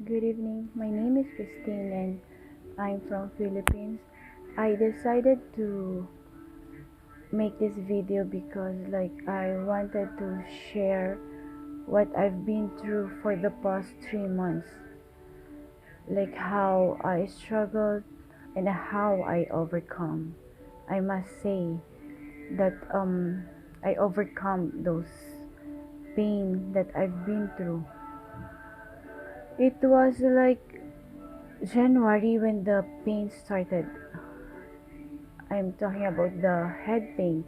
Good evening. My name is Christine and I'm from Philippines. I decided to make this video because I wanted to share what I've been through for the past 3 months. Like how I struggled and how I overcome. I must say that I overcome those pain that I've been through. It was like January when the pain started. I'm talking about the head pain.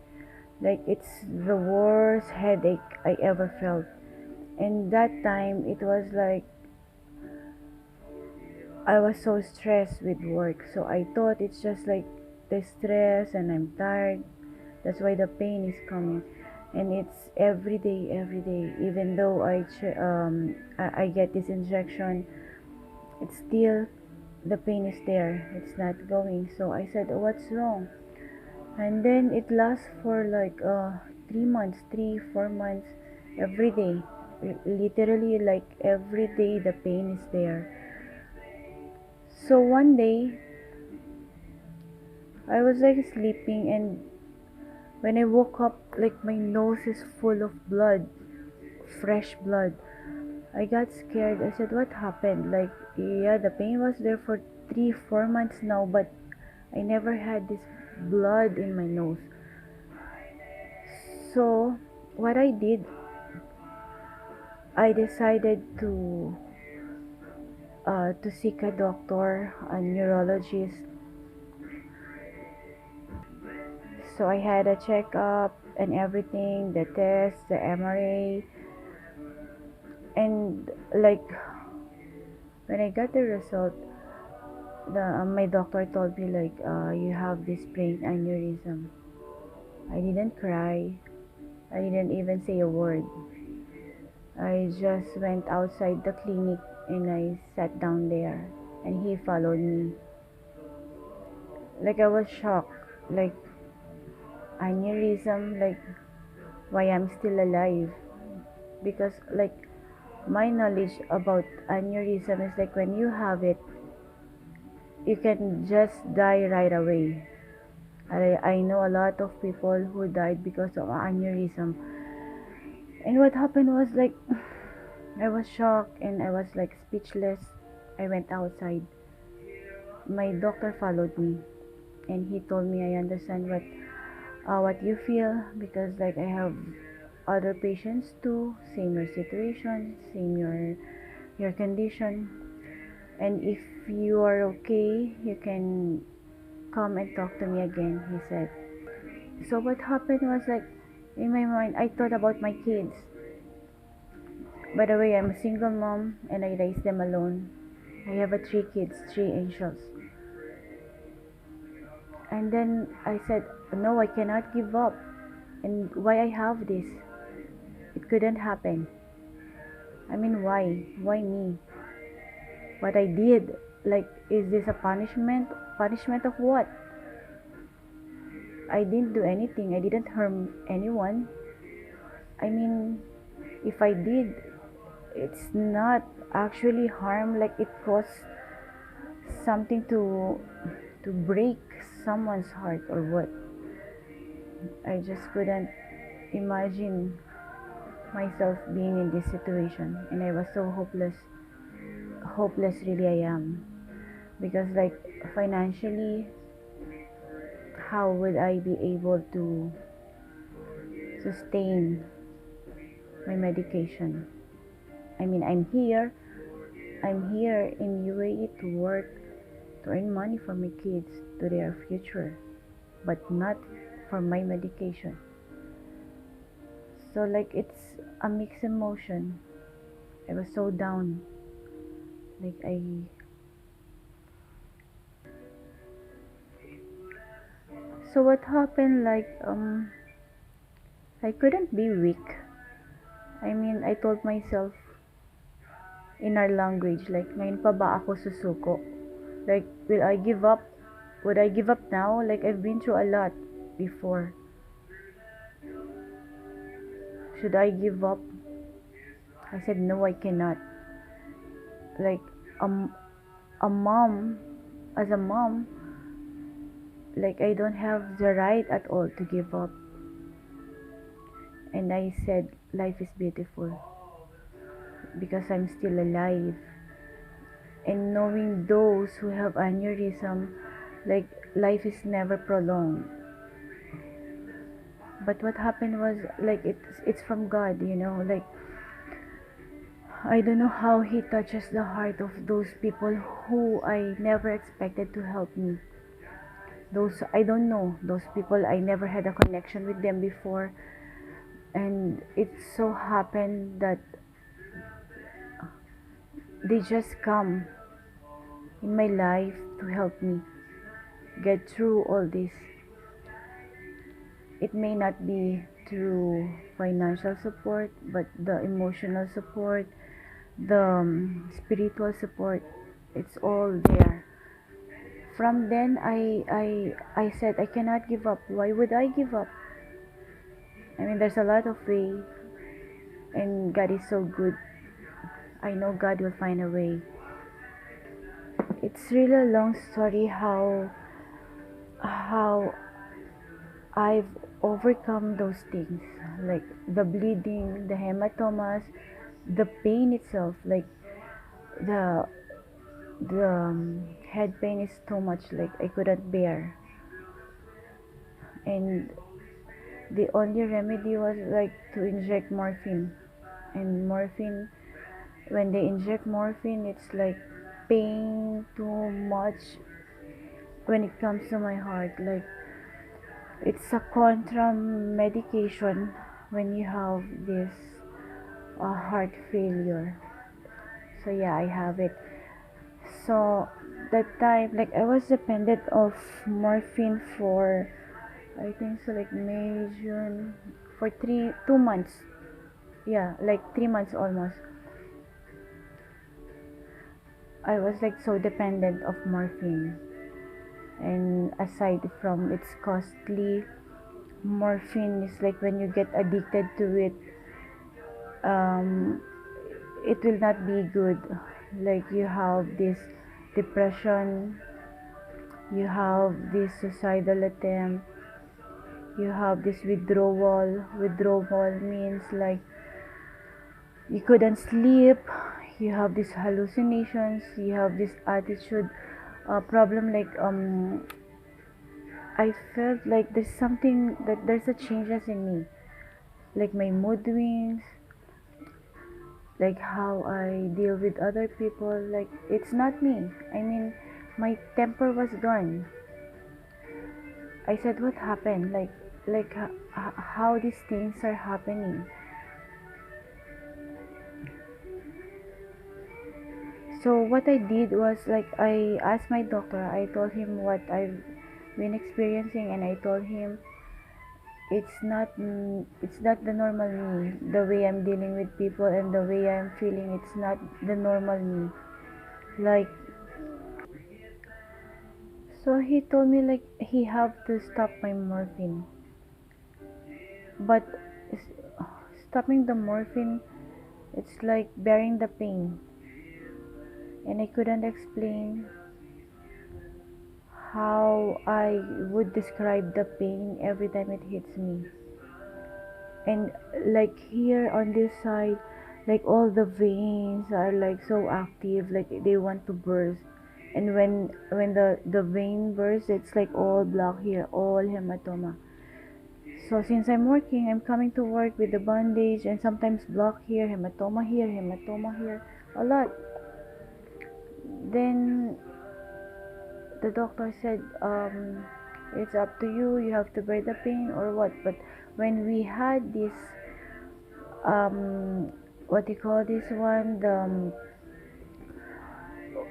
Like it's the worst headache I ever felt. And that time it was like I was so stressed with work. So I thought it's just like the stress and I'm tired. That's why the pain is coming. And it's every day, every day. Even though I get this injection, it's still the pain is there. It's not going. So I said, oh, what's wrong? And then it lasts for like 3 months, 3 4 months, every day. Literally, like every day, the pain is there. So one day, I was like sleeping, and when I woke up, like my nose is full of blood, fresh blood. I got scared. I said, "What happened?" Like, yeah, the pain was there for 3 4 months now, but I never had this blood in my nose. So, what I did, I decided to seek a doctor, a neurologist. So I had a checkup and everything, the test, the MRA, and like when I got the result, the my doctor told me like you have this brain aneurysm. I didn't cry. I didn't even say a word. I just went outside the clinic and I sat down there, and he followed me. Like I was shocked. Like aneurysm, like why I'm still alive, because like my knowledge about aneurysm is like when you have it, you can just die right away. I know a lot of people who died because of aneurysm. And what happened was like I was shocked and I was like speechless. I went outside. My doctor followed me and he told me, I understand what you feel, because like I have other patients too, same your situation, same your condition, and if you are okay, you can come and talk to me again, he said. So what happened was like in my mind I thought about my kids. By the way, I'm a single mom and I raise them alone. I have 3 kids, 3 angels. And then I said, no, I cannot give up. And why I have this? It couldn't happen. I mean, why? Why me? What I did? Like, is this a punishment? Punishment of what? I didn't do anything. I didn't harm anyone. I mean, if I did, it's not actually harm. Like it caused something to break someone's heart or what. I just couldn't imagine myself being in this situation, and I was so hopeless really I am, because like financially, how would I be able to sustain my medication? I mean, I'm here in UAE to work, to earn money for my kids, to their future, but not for my medication. So like it's a mixed emotion. I was so down. Like so what happened, like I couldn't be weak. I mean, I told myself in our language, like ngayon pa ba ako susuko? Like, will I give up? Would I give up now? Like, I've been through a lot before. Should I give up? I said, no, I cannot. Like, a mom, as a mom, like I don't have the right at all to give up. And I said life is beautiful because I'm still alive. And knowing those who have aneurysm, like life is never prolonged. But what happened was like it's from God, like I don't know how he touches the heart of those people who I never expected to help me. Those I don't know, those people I never had a connection with them before, and it so happened that they just come in my life to help me get through all this. It may not be through financial support, but the emotional support, the spiritual support, it's all there. From then I said I cannot give up. Why would I give up? I mean, there's a lot of way, and God is so good. I know God will find a way. It's really a long story how I've overcome those things, like the bleeding, the hematomas, the pain itself, like the head pain is too much, like I couldn't bear, and the only remedy was like to inject morphine. And morphine, when they inject morphine, it's like pain too much when it comes to my heart. Like it's a contra medication when you have this heart failure. So yeah, I have it. So that time, like I was dependent of morphine for, I think so, like May, June, for 2 months. Yeah, like 3 months almost. I was like so dependent of morphine. And aside from it's costly, morphine is like when you get addicted to it, um, it will not be good. Like you have this depression, you have this suicidal attempt, you have this withdrawal. Withdrawal means like you couldn't sleep, you have these hallucinations, you have this attitude problem, like I felt like there's something, that there's a changes in me, like my mood swings, like how I deal with other people, like it's not me. I mean, my temper was gone. I said, what happened? How these things are happening. So what I did was like I asked my doctor. I told him what I've been experiencing, and I told him it's not the normal me. The way I'm dealing with people and the way I'm feeling, it's not the normal me. Like, so he told me like he have to stop my morphine, but stopping the morphine, it's like bearing the pain, and I couldn't explain how I would describe the pain every time it hits me. And like here on this side, like all the veins are like so active, like they want to burst. And when the vein bursts, it's like all block here, all hematoma. So since I'm working, I'm coming to work with the bandage, and sometimes block here, hematoma here, a lot. Then the doctor said, it's up to you. You have to bear the pain or what. But when we had this, what do you call this one? The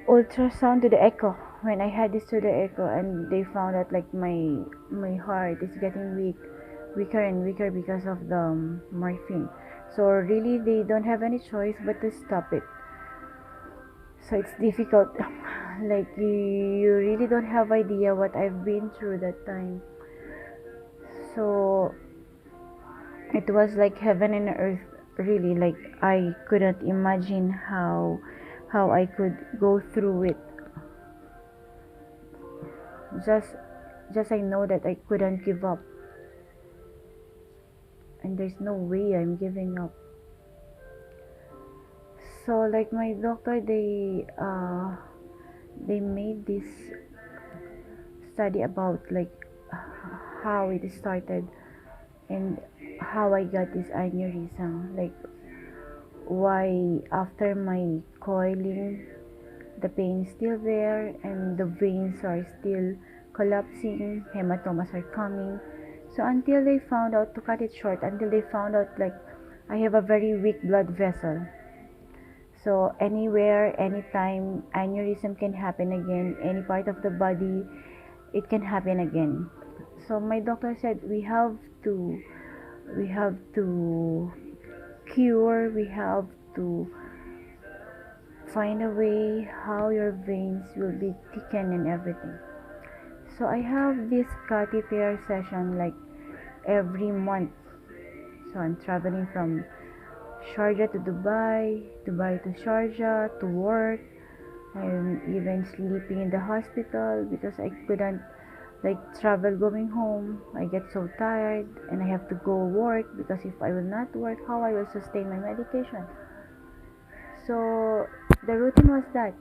ultrasound to the echo. When I had this to the echo, and they found out like my heart is getting weaker and weaker because of the morphine. So really, they don't have any choice but to stop it. So it's difficult. Like you really don't have idea what I've been through that time. So it was like heaven and earth, really. Like I couldn't imagine how I could go through it. Just just I know that I couldn't give up, and there's no way I'm giving up. So like my doctor, they made this study about like how it started and how I got this aneurysm, like why after my coiling the pain is still there and the veins are still collapsing, hematomas are coming. So until they found out, to cut it short, until they found out like I have a very weak blood vessel. So anywhere, anytime, aneurysm can happen again, any part of the body, it can happen again. So my doctor said we have to cure, we have to find a way how your veins will be thickened and everything. So I have this catheter session like every month. So I'm traveling from Sharjah to Dubai, Dubai to Sharjah to work. I'm even sleeping in the hospital because I couldn't like travel going home. I get so tired and I have to go work because if I will not work, how I will sustain my medication. So the routine was that.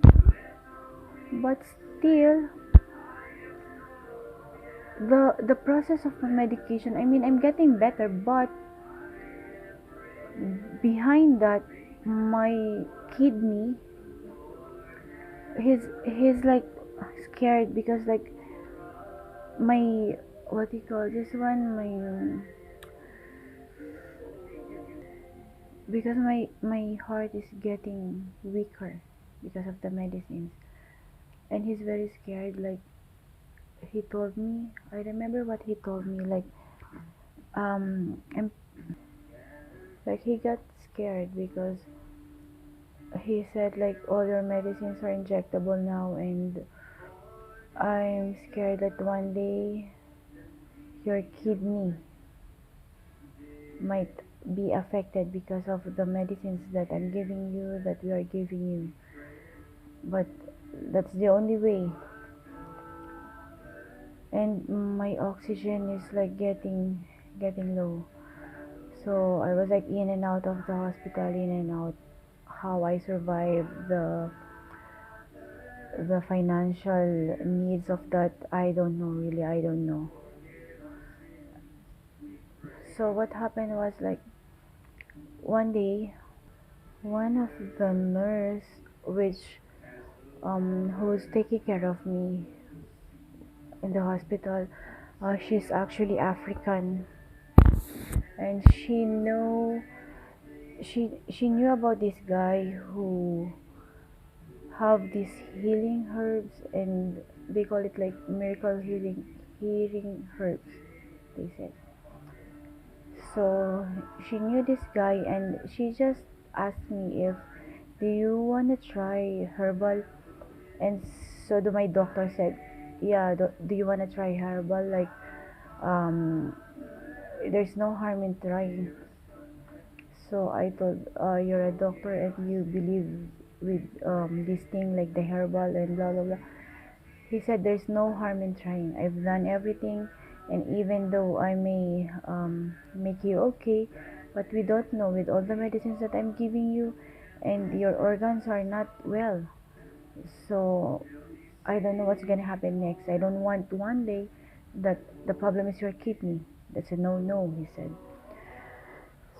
But still the process of my medication, I mean I'm getting better, but behind that my kidney, he's like scared because like my, what do you call this one, my, because my heart is getting weaker because of the medicines, and he's very scared. Like he told me, I remember what he told me, like I'm like he got scared because he said like all your medicines are injectable now, and I'm scared that one day your kidney might be affected because of the medicines that I'm giving you, that we are giving you. But that's the only way. And my oxygen is like getting low. So I was like in and out of the hospital, in and out. How I survived the financial needs of that, I don't know, really, I don't know. So what happened was like one day one of the nurse which who's taking care of me in the hospital, she's actually African, and she knew about this guy who have these healing herbs, and they call it like miracle healing herbs, they said. So she knew this guy, and she just asked me if, do you want to try herbal? And so do my doctor said, yeah, do you want to try herbal, like um there's no harm in trying. So I told, you're a doctor and you believe with this thing like the herbal and blah blah blah. He said there's no harm in trying. I've done everything, and even though I may make you okay, but we don't know with all the medicines that I'm giving you, and your organs are not well. So I don't know what's gonna happen next. I don't want one day that the problem is your kidney. That's a no, he said.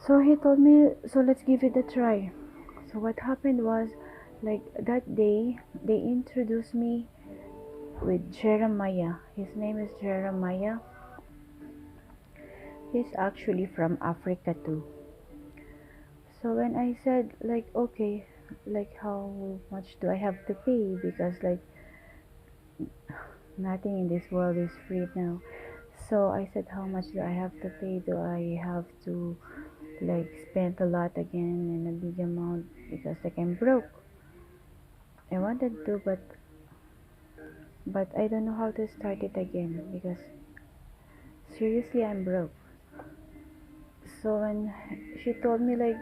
So he told me, so let's give it a try. So what happened was, like that day, they introduced me with Jeremiah. His name is Jeremiah. He's actually from Africa too. So when I said like, okay, like how much do I have to pay? Because like nothing in this world is free now. So I said, how much do I have to pay? Do I have to like spend a lot again in a big amount because like I'm broke? I wanted to, but I don't know how to start it again because seriously I'm broke. So when she told me like,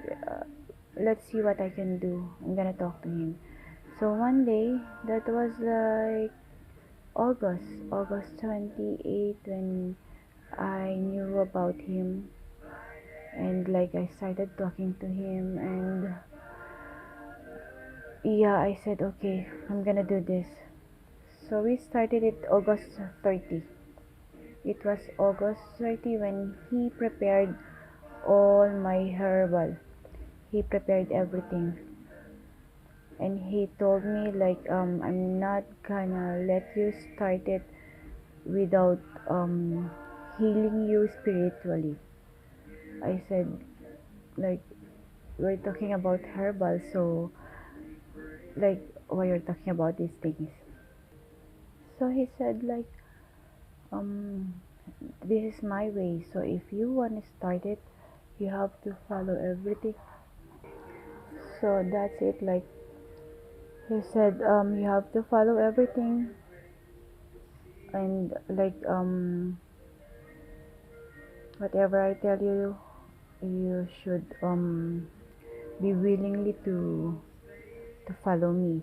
let's see what I can do, I'm gonna talk to him. So one day, that was like August 28th, when I knew about him, and like I started talking to him, and yeah, I said, okay, I'm gonna do this. So we started it August 30. It was August 30 when he prepared all my herbal. He prepared everything. And he told me like, I'm not gonna let you start it without healing you spiritually. I said, like, we're talking about herbal, so like, why you're talking about these things? So he said like, um this is my way, so if you want to start it, you have to follow everything. So that's it. Like, he said, you have to follow everything, and like, whatever I tell you, you should be willingly to follow me.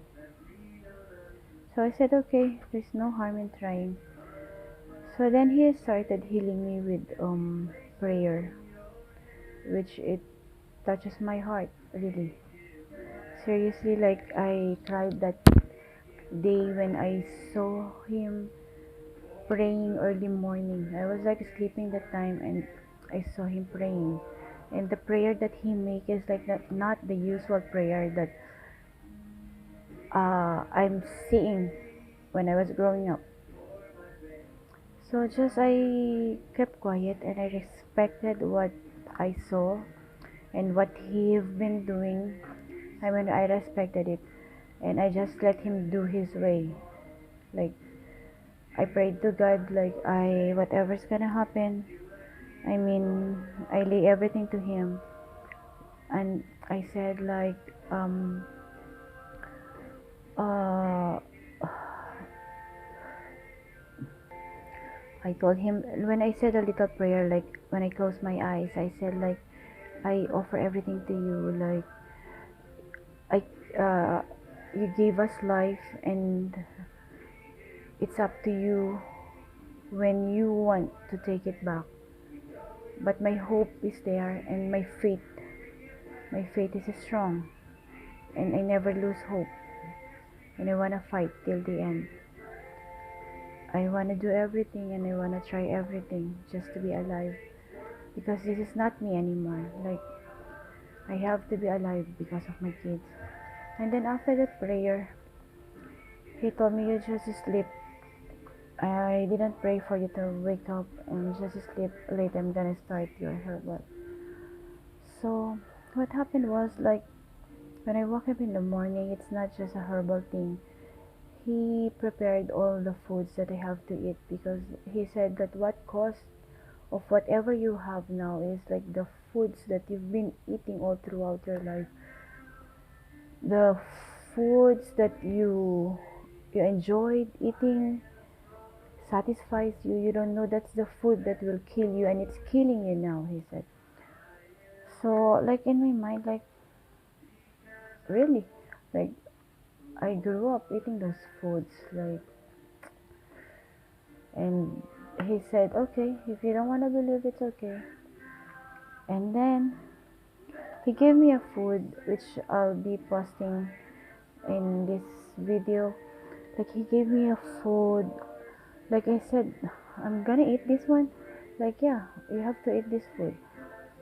So I said, okay, there's no harm in trying. So then he started healing me with prayer, which it touches my heart really. Seriously, like I cried that day when I saw him praying early morning. I was like sleeping that time, and I saw him praying. And the prayer that he makes is like that, not the usual prayer that I'm seeing when I was growing up. So just I kept quiet, and I respected what I saw and what he's been doing. I mean, I respected it, and I just let him do his way. Like, I prayed to God, like, I whatever's gonna happen, I mean, I lay everything to him. And I said like, uh I told him, when I said a little prayer, like when I closed my eyes, I said like, I offer everything to you. Like, I you gave us life, and it's up to you when you want to take it back. But my hope is there, and my faith is strong, and I never lose hope, and I wanna fight till the end. I wanna do everything, and I wanna try everything just to be alive, because this is not me anymore. Like, I have to be alive because of my kids. And then after that prayer, he told me, you just sleep. I didn't pray for you to wake up, and just sleep. Later I'm gonna start your herbal. So what happened was, like, when I woke up in the morning, it's not just a herbal thing. He prepared all the foods that I have to eat, because he said that what cost of whatever you have now is like the foods that you've been eating all throughout your life. The foods that you enjoyed eating satisfies you. You don't know that's the food that will kill you, and it's killing you now, he said. So like in my mind, like, really, like, I grew up eating those foods, like, and he said, okay, if you don't want to believe, it's okay. And then he gave me a food which I'll be posting in this video. Like, he gave me a food, like I said, I'm gonna eat this one. Like, yeah, you have to eat this food.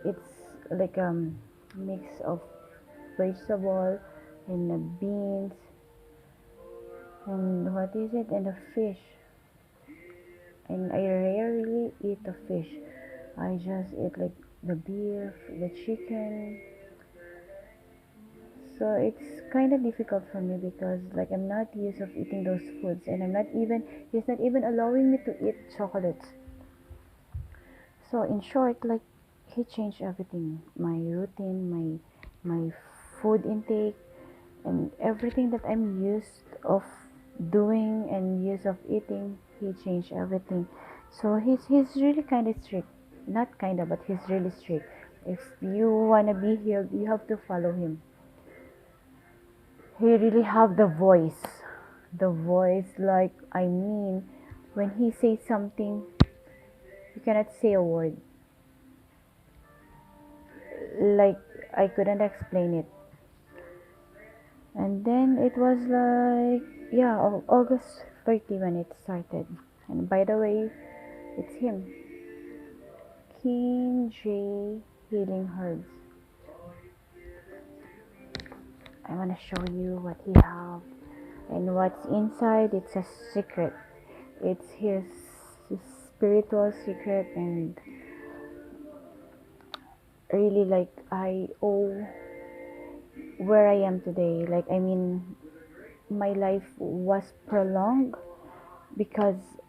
It's like mix of vegetable and beans, and what is it, and a fish. And I rarely eat the fish. I just eat like the beef, the chicken. So it's kind of difficult for me, because like I'm not used of eating those foods, and he's not even allowing me to eat chocolates. So in short, like, he changed everything, my routine, my food intake, and everything that I'm used of doing and used of eating. He changed everything. So he's really kind of strict, not kind of, but he's really strict. If you wanna be healed, you have to follow him. he really have the voice, like, I mean, when he says something, you cannot say a word. Like, I couldn't explain it. And then it was like, yeah, August 30 when it started. And by the way, it's him, King J Healing Herbs. I want to show you what he have and what's inside. It's a secret. It's his spiritual secret, and really, like, I owe where I am today. Like, I mean, my life was prolonged because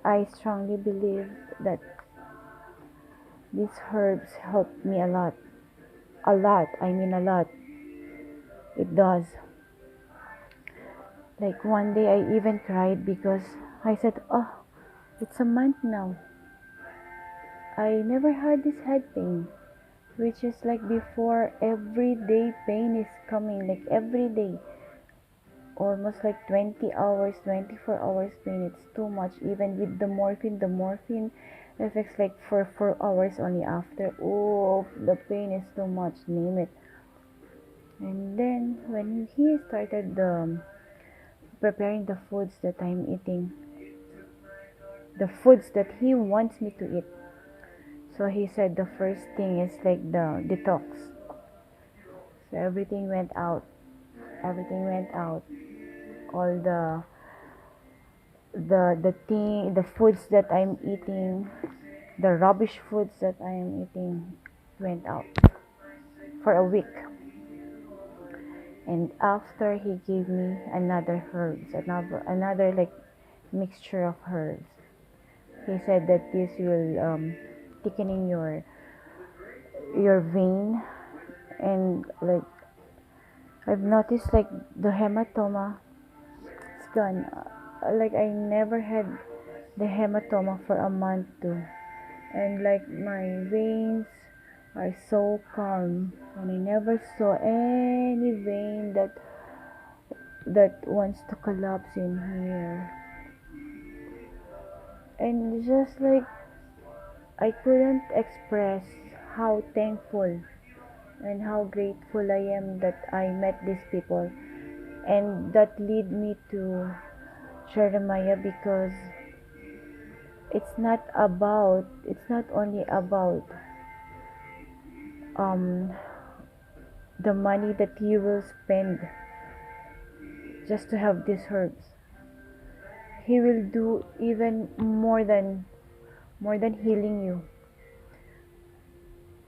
I strongly believe that these herbs helped me a lot. A lot. I mean, a lot. It does. Like, one day I even cried because I said, oh, it's a month now. I never had this head pain, which is like before, everyday pain is coming, like every day. Almost like 20 hours, 24 hours pain. It's too much. Even with the morphine affects like for 4 hours only after. Oh, the pain is too much, name it. And then when he started preparing the foods that I'm eating, the foods that he wants me to eat. So he said the first thing is like the detox. So everything went out. Everything went out. All the foods that I'm eating, the rubbish foods that I am eating went out for a week. And after, he gave me another herbs, another like mixture of herbs. He said that this will thickening your vein, and like, I've noticed like the hematoma is gone. Like, I never had the hematoma for a month too, and like my veins are so calm, and I never saw any vein that wants to collapse in here. And just like, I couldn't express how thankful and how grateful I am that I met these people, and that lead me to Jeremiah, because it's not only about um the money that you will spend just to have these herbs. He will do even more than healing you.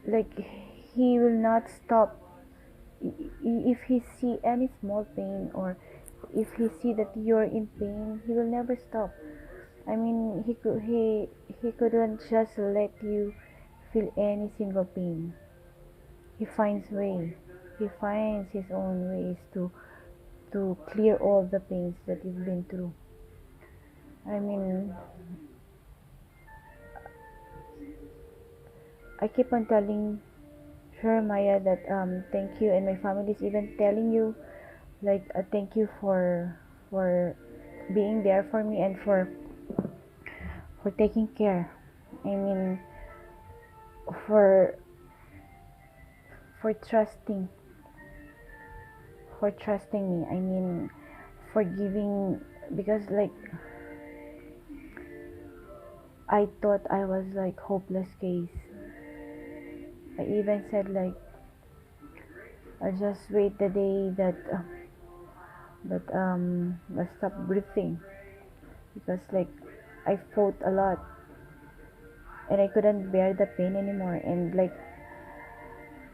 Like, he will not stop. If he see any small pain, or if he see that you're in pain, he will never stop. I mean, he couldn't just let you feel any single pain. He finds way. He finds his own ways to clear all the pains that you've been through. I mean, I keep on telling Jeremiah that thank you, and my family is even telling you like thank you for being there for me, and for taking care. I mean, for for trusting for trusting me. I mean, for giving, because like, I thought I was like hopeless case. I even said like, I just wait the day that I stop breathing, because like, I fought a lot, and I couldn't bear the pain anymore, and like,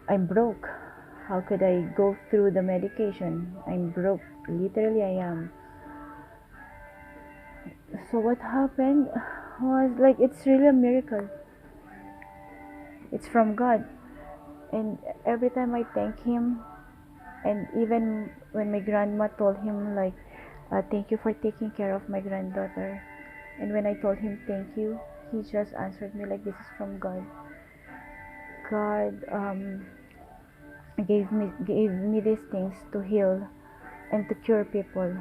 I'm broke. How could I go through the medication? I'm broke. Literally, I am. So what happened was like, it's really a miracle. It's from God. And every time I thank him, and even when my grandma told him like, thank you for taking care of my granddaughter, and when I told him thank you, he just answered me like, this is from God. God gave me these things to heal and to cure people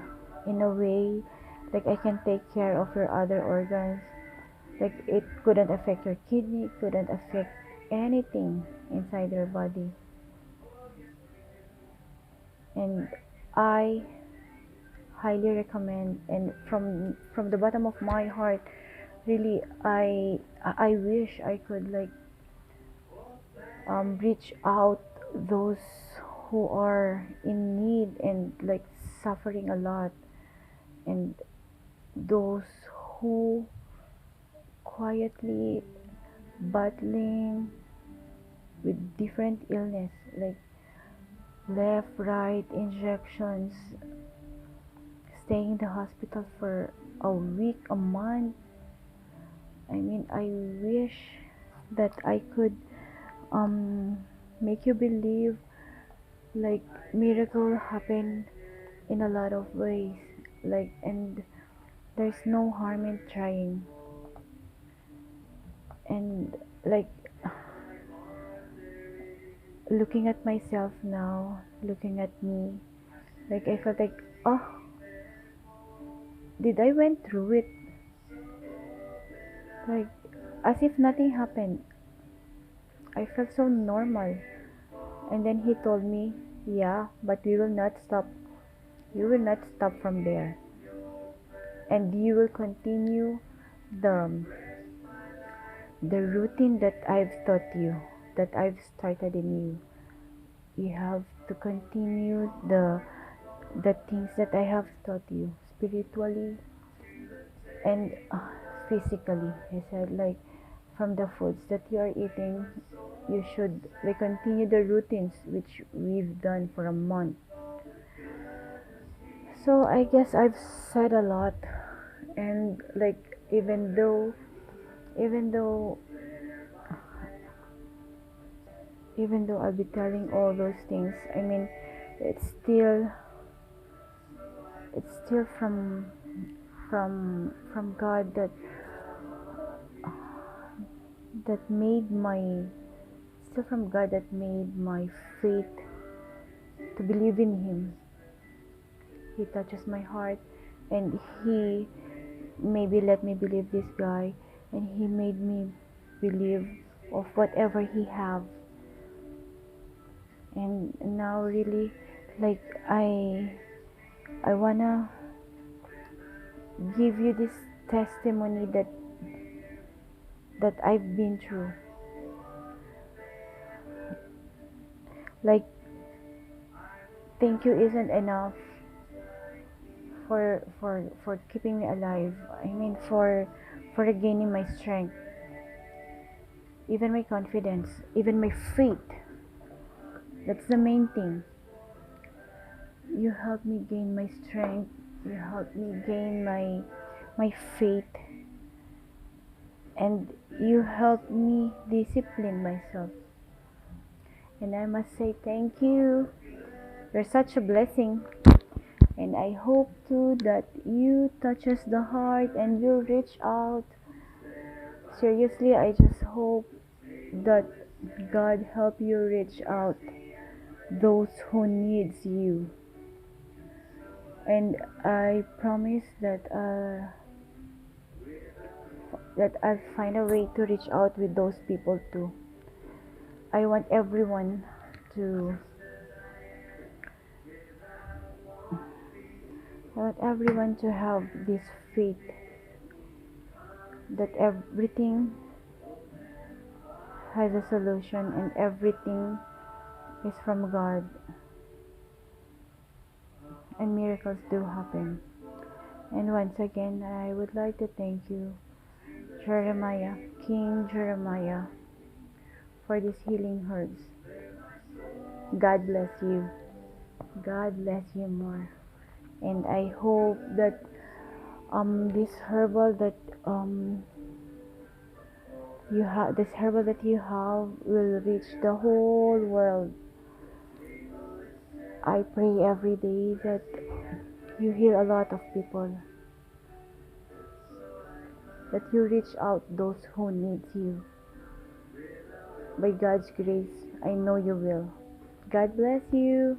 in a way, like I can take care of your other organs. Like it couldn't affect your kidney, couldn't affect anything inside your body. And I highly recommend, and from the bottom of my heart, really, I wish I could like reach out those who are in need and like suffering a lot, and those who quietly battling with different illness, like left right injections, staying in the hospital for a week, a month. I mean, I wish that I could um make you believe like miracle happen in a lot of ways, like, and there's no harm in trying. And like looking at myself now, looking at me, like I felt like, oh, did I went through it, like as if nothing happened. I felt so normal. And then he told me, yeah, but we will not stop. You will not stop from there. And you will continue the the routine that I've taught you, that I've started in you. You have to continue the things that I have taught you spiritually and physically. He said, like, from the foods that you are eating, you should like continue the routines which we've done for a month. So I guess I've said a lot, and like even though even though I'll be telling all those things, I mean, it's still it's still from God that made my still from God that made my faith to believe in Him. He touches my heart, and He maybe let me believe this guy, and He made me believe of whatever He have. And now really, like I wanna give you this testimony that I've been through. Like, thank you isn't enough for keeping me alive. I mean, for regaining my strength, even my confidence, even my faith. That's the main thing. You help me gain my strength. You help me gain my faith, and you help me discipline myself. And I must say thank you. You're such a blessing. And I hope too that you touches the heart and you reach out. Seriously, I just hope that God help you reach out those who needs you. And I promise that I'll find a way to reach out with those people too. I want everyone to I want everyone to have this faith that everything has a solution and everything is from God, and miracles do happen. And once again, I would like to thank you, Jeremiah, King Jeremiah, for these healing herbs. God bless you. God bless you more. And I hope that this herbal that you have will reach the whole world. I pray every day that you heal a lot of people, that you reach out those who need you. By God's grace, I know you will. God bless you.